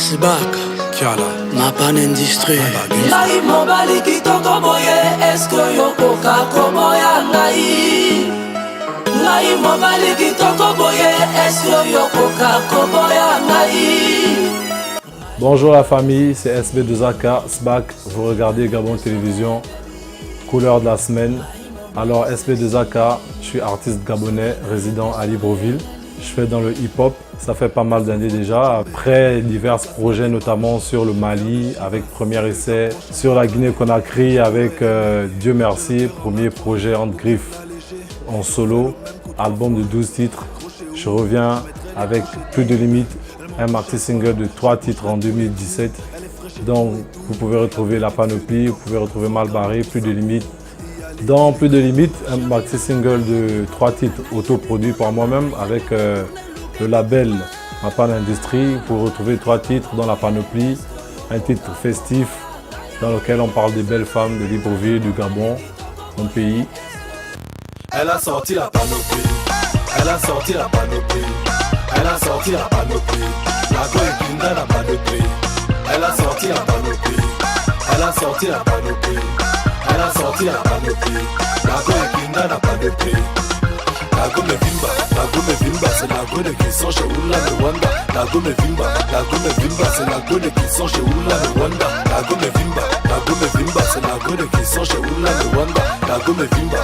Sibaka Kiala Mapan Industry Ngai mobali kitoko boye eske yokoka koboya ngai. Ngai mobali kitoko boye eske yokoka koboya ngai. Bonjour la famille, c'est SB2AK, SBAC, vous regardez Gabon Télévision, couleur de la semaine. Alors SB2AK, je suis artiste gabonais résident à Libreville. Je fais dans le hip-hop, ça fait pas mal d'années déjà. Après divers projets, notamment sur le Mali, avec Premier Essai, sur la Guinée-Conakry avec Dieu merci, premier projet entre griffes en solo, album de 12 titres. Je reviens avec Plus de Limites, un maxi single de 3 titres en 2017. Donc vous pouvez retrouver La Panoplie, vous pouvez retrouver Mal Barré, Plus de Limites. Dans Plus de Limites, un maxi single de 3 titres autoproduits par moi-même avec le label Mapan Industry pour retrouver 3 titres dans La Panoplie, un titre festif dans lequel on parle des belles femmes de Libreville, du Gabon, mon pays. Elle a sorti la panoplie, elle a sorti la panoplie, elle a sorti la panoplie, la Goïkinda n'a pas de prix. Elle a sorti la panoplie, elle a sorti la panoplie, elle a sorti la panoplie, la Goïkinda n'a pas de prix. La gomme vimba, c'est la gomme qui sont chez Oula de Wanda. La gomme vimba, c'est la gomme qui sont chez Oula de Wanda. La gomme vimba, c'est la gomme qui sont chez Oula de Wanda. La gomme vimba,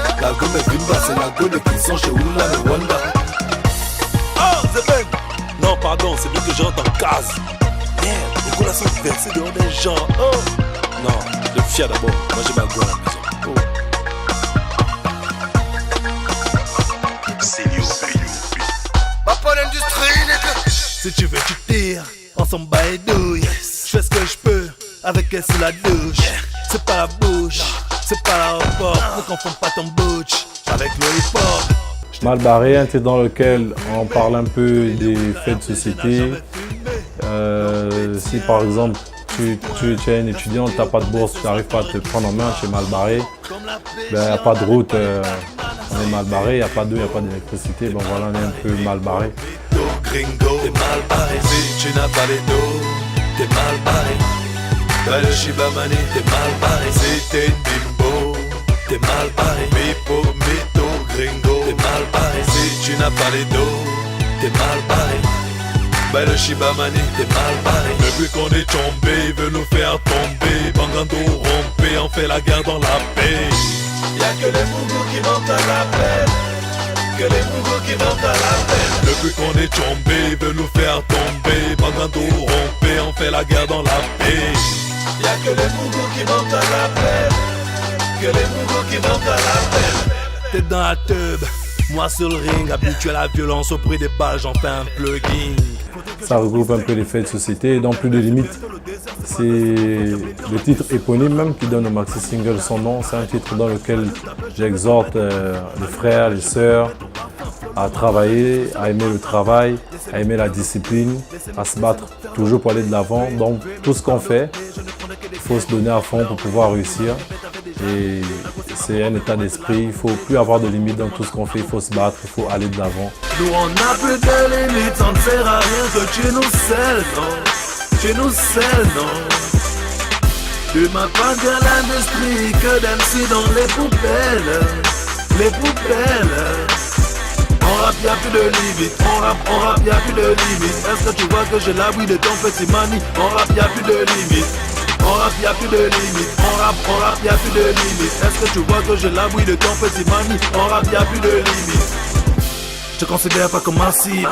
c'est la gomme qui sont chez Oula de Wanda. Oh, c'est Ben. Non, pardon, c'est lui que j'entends en case. Merde, les colas sont versés dehors des gens. Oh, non, le fier d'abord. Moi, j'ai ma gueule à la maison. Oh. Si tu veux, tu tires, on s'en bat les douilles. Je fais ce que je peux, avec elle c'est la douche. C'est pas la bouche, c'est pas l'aéroport. Ne confonds pas ton butch avec le hip-hop. Mal Barré, un titre dans lequel on parle un peu des faits de société. Si par exemple tu es un étudiant, tu n'as pas de bourse, tu n'arrives pas à te prendre en main chez Mal Barré, il n'y a pas de route, on est mal barré, il n'y a pas d'eau, il n'y a pas d'électricité, bon voilà, on est un peu mal barré. Gringo, t'es mal barré, si tu n'as pas les dos, t'es mal barré. Dans le Shibamani, t'es mal barré, si t'es bimbo, t'es mal barré. Mipo, mito, gringo, t'es mal barré, si tu n'as pas les dos, t'es mal barré. Bah le Shibamani, t'es mal barré. Depuis qu'on est tombé, il veut nous faire tomber. Bangando rompé, on fait la guerre dans la paix. Y'a que les mougous qui montent à la peine. Que les mougous qui montent à la peine. Depuis qu'on est tombé, il veut nous faire tomber. Bangando rompé, on fait la guerre dans la paix. Y'a que les mougous qui montent à la peine. Que les mougous qui montent à la peine. T'es dans la teub, moi sur le ring, habitué à la violence au prix des balles, j'en fais un plugin. Ça regroupe un peu les faits de société. Dans Plus de Limites, c'est le titre éponyme même qui donne au maxi single son nom. C'est un titre dans lequel j'exhorte les frères, les sœurs à travailler, à aimer le travail, à aimer la discipline, à se battre toujours pour aller de l'avant. Donc tout ce qu'on fait, il faut se donner à fond pour pouvoir réussir. Et c'est un état d'esprit, il ne faut plus avoir de limites dans tout ce qu'on fait, il faut se battre, il faut aller de l'avant. Nous on n'a plus de limites, ça ne sert à rien que tu nous scelles, non. Tu nous scelles, non. Tu m'as pas dit à l'industrie que d'MC dans les poubelles. Les poubelles. On rappe, y'a plus de limites. On rappe, y'a plus de limites. Est-ce que tu vois que j'ai la weed de ton petit mani? On rappe, y'a plus de limites. On rappe, y'a plus de limites. On rappe, y'a plus de limites. Est-ce que tu vois que j'ai la weed de ton petit mani? On rappe, y'a plus de limites. Je te considère pas comme un cible.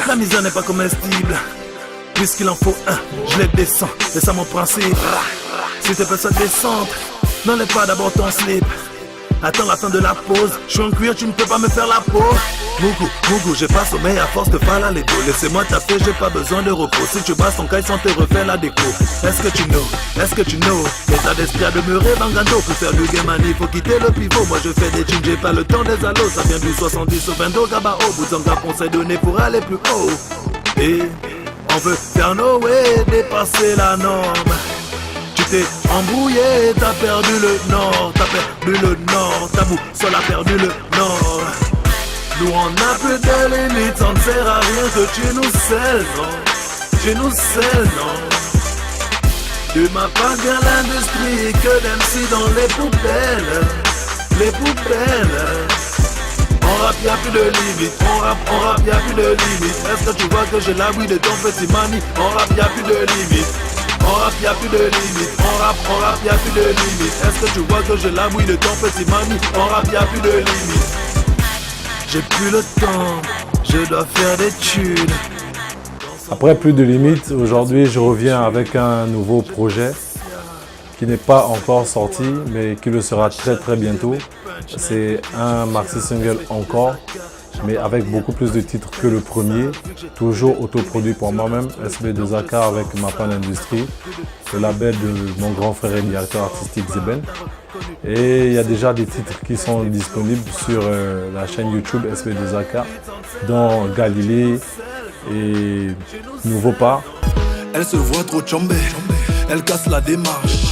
La misère n'est pas comestible. Puisqu'il en faut un, je les descends. C'est ça mon principe. Si tu fais ça descente, n'enlève pas d'abord ton slip. Attends la fin de la pause. Je suis en cuir, tu ne peux pas me faire la peau. Mougou, j'ai pas sommeil à force de faire la légo. Laissez-moi taper, j'ai pas besoin de repos. Si tu passes ton caille sans te refaire la déco. Est-ce que tu know l'état d'esprit à demeurer Bangando. Pour faire du game il faut quitter le pivot. Moi je fais des jeans, j'ai pas le temps des allos. Ça vient du 70 au 22 Gabao. Bouzanga on s'est donné pour aller plus haut. Et on veut faire no way, dépasser la norme. Tu t'es embrouillé, t'as perdu le nord. Ta boussole a perdu le nord. Nous on n'a plus de limites, ça ne sert à rien que tu nous scelles, non. tu nous scelles, non. Tu m'as pas bien l'industrie que d'MC dans les poubelles. Les poubelles. On rap y'a plus de limite. On rap y'a plus de limite. Est-ce que tu vois que j'ai la weed de ton petit mani? On rap y'a plus de limite. On rap y'a plus de limite. On rap y'a plus de limite. Est-ce que tu vois que j'ai la weed de ton petit mani? On rap y'a plus de limite. J'ai plus le temps, je dois faire des thunes. Après plus de limites, aujourd'hui je reviens avec un nouveau projet qui n'est pas encore sorti mais qui le sera très très bientôt. C'est un maxi single encore, mais avec beaucoup plus de titres que le premier. Toujours autoproduit pour moi-même, SB2AK avec Mapan Industries, le label de mon grand frère et directeur artistique Zeben. Et il y a déjà des titres qui sont disponibles sur la chaîne YouTube SB2AK, dont Galilée et Nouveau Pas. Elle se voit trop chambée, elle casse la démarche.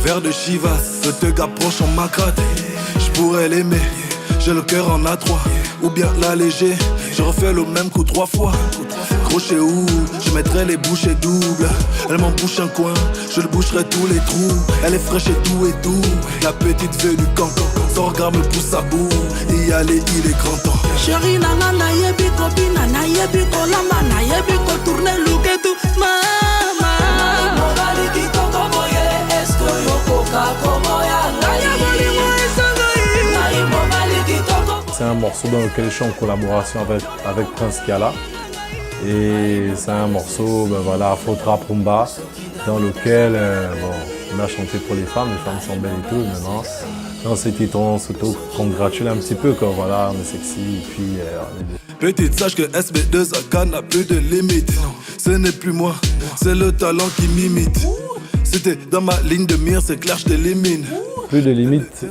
Verre de Chivas, ce te approche en macrate. Je pourrais l'aimer, j'ai le cœur en A3. Ou bien l'alléger, je refais le même coup 3 fois. Crochet où, je mettrai les bouchées doubles. Elle m'en bouche un coin, je le boucherai tous les trous. Elle est fraîche et tout et tout. La petite venue cancan, son regard me pousse à bout. Y aller, il est grand temps. Chérie nana na yebi copine na yebi kolamba na yebi ko tourner look et tout mama. Mobali ki toko moye esko yoko kakomoya na yeboli mo esongai. Na mobali ki toko. C'est un morceau dans lequel je suis en collaboration avec Prince Kiala. Et c'est un morceau, ben voilà, Afro-Trap Rumba, dans lequel on a chanté pour les femmes sont belles et tout. Maintenant, dans ce titre, on s'auto-congratule un petit peu, quoi, voilà, on est sexy, et puis on est Petite, sache que SB2AK n'a plus de limite. Ce n'est plus moi, c'est le talent qui m'imite. C'était dans ma ligne de mire, c'est clair, je t'élimine. Plus de limites.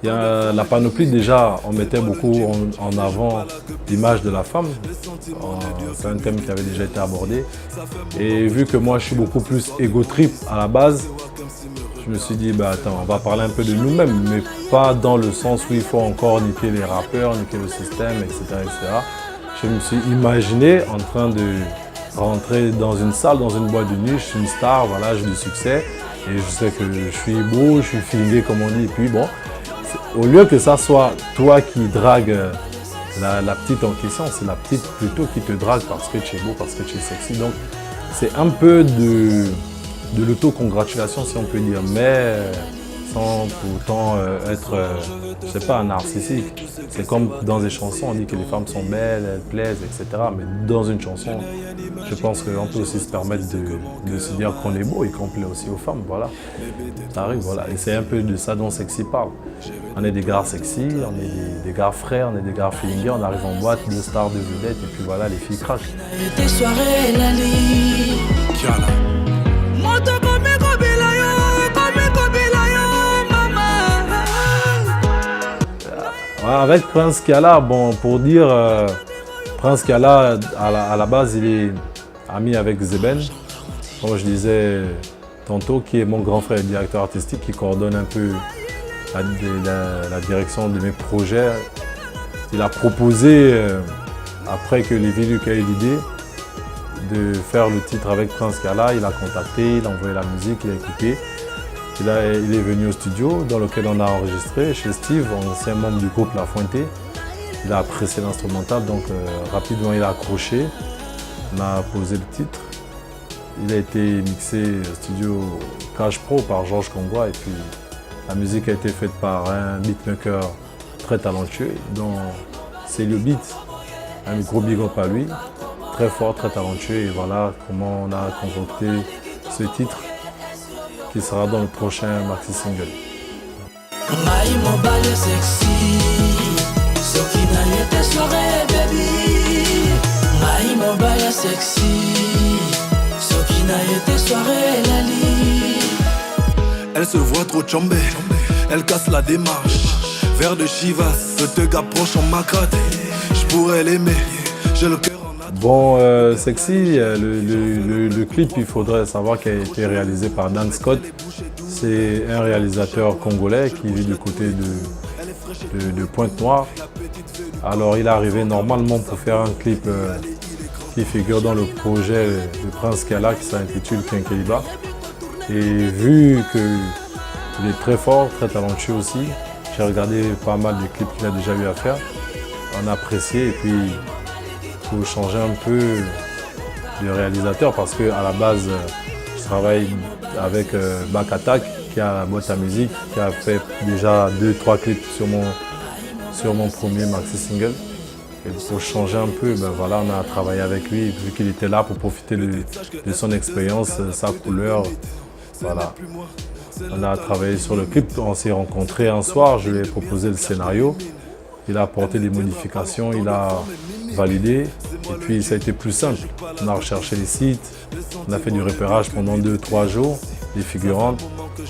Il y a la panoplie, déjà, on mettait beaucoup en avant l'image de la femme. C'est un thème qui avait déjà été abordé. Et vu que moi, je suis beaucoup plus égo-trip à la base, je me suis dit, bah, attends, on va parler un peu de nous-mêmes, mais pas dans le sens où il faut encore niquer les rappeurs, niquer le système, etc., etc. Je me suis imaginé en train de rentrer dans une salle, dans une boîte de nuit, je suis une star, voilà, j'ai du succès. Et je sais que je suis beau, je suis feeling comme on dit. Et puis bon, au lieu que ça soit toi qui drague la petite en question, c'est la petite plutôt qui te drague parce que tu es beau, parce que tu es sexy. Donc c'est un peu de l'autocongratulation si on peut dire, mais sans pour autant être, je sais pas, narcissique. C'est comme dans des chansons, on dit que les femmes sont belles, elles plaisent, etc. Mais dans une chanson, je pense qu'on peut aussi se permettre de se dire qu'on est beau et qu'on plaît aussi aux femmes, voilà. Ça arrive, voilà. Et c'est un peu de ça dont Sexy parle. On est des gars sexy, on est des gars frais, on est des gars feelingés, on arrive en boîte, deux stars, deux vedettes, et puis voilà, les filles craquent. Avec Prince Kiala, bon, pour dire, Prince Kiala, à la base, il est ami avec Zeben, comme je disais tantôt, qui est mon grand frère directeur artistique, qui coordonne un peu la direction de mes projets. Il a proposé, après que Lévi Luc a eu l'idée, de faire le titre avec Prince Kiala. Il a contacté, il a envoyé la musique, il a écouté. Il est venu au studio dans lequel on a enregistré chez Steve, ancien membre du groupe La Fuente. Il a apprécié l'instrumental, donc rapidement il a accroché. On a posé le titre. Il a été mixé au studio Cash Pro par Georges Congois et puis la musique a été faite par un beatmaker très talentueux dont c'est le beat. Un gros big up à lui, très fort, très talentueux et voilà comment on a concocté ce titre qui sera dans le prochain maxi single. Elle se voit trop chambée, elle casse la démarche. Verre de Chivas, ce te approche en macrate. Je pourrais l'aimer, j'ai le cœur. Bon, Sexy, le clip, il faudrait savoir qu'il a été réalisé par Dan Scott. C'est un réalisateur congolais qui vit du côté de Pointe-Noire. Alors, il est arrivé normalement pour faire un clip qui figure dans le projet de Prince Kiala qui s'intitule Kinkeliba. Et vu qu'il est très fort, très talentueux aussi, j'ai regardé pas mal de clips qu'il a déjà eu à faire. On a apprécié et puis il faut changer un peu de réalisateur parce qu'à la base, je travaille avec Back Attack qui a la boîte à musique, qui a fait déjà 2-3 clips sur mon premier maxi single. Et pour changer un peu, ben voilà, on a travaillé avec lui vu qu'il était là pour profiter de son expérience, sa couleur. Voilà. On a travaillé sur le clip, on s'est rencontrés un soir, je lui ai proposé le scénario. Il a apporté des modifications, il a validé et puis ça a été plus simple. On a recherché les sites, on a fait du repérage pendant 2-3 jours, des figurantes.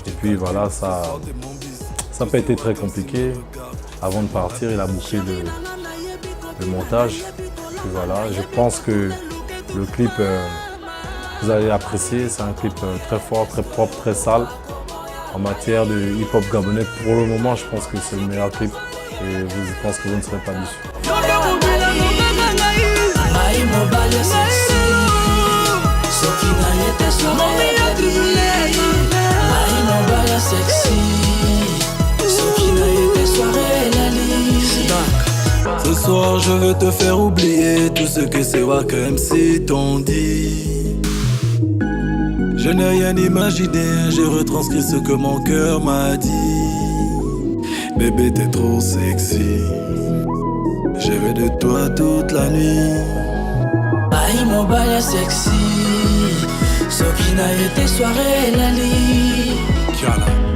Et puis voilà, ça n'a pas été très compliqué. Avant de partir, il a bouclé le montage. Et voilà, je pense que le clip, vous allez apprécier. C'est un clip très fort, très propre, très sale. En matière de hip-hop gabonais, pour le moment, je pense que c'est le meilleur clip. Et je pense que vous ne serez pas déçus. Ce soir je veux te faire oublier tout ce que ces Wack MC t'ont dit. Je n'ai rien imaginé, j'ai retranscrit ce que mon cœur m'a dit. Bébé t'es trop sexy, je rêve de toi toute la nuit. Aïe mon bail sexy, ce qui n'a été soirée la lit. Kiala.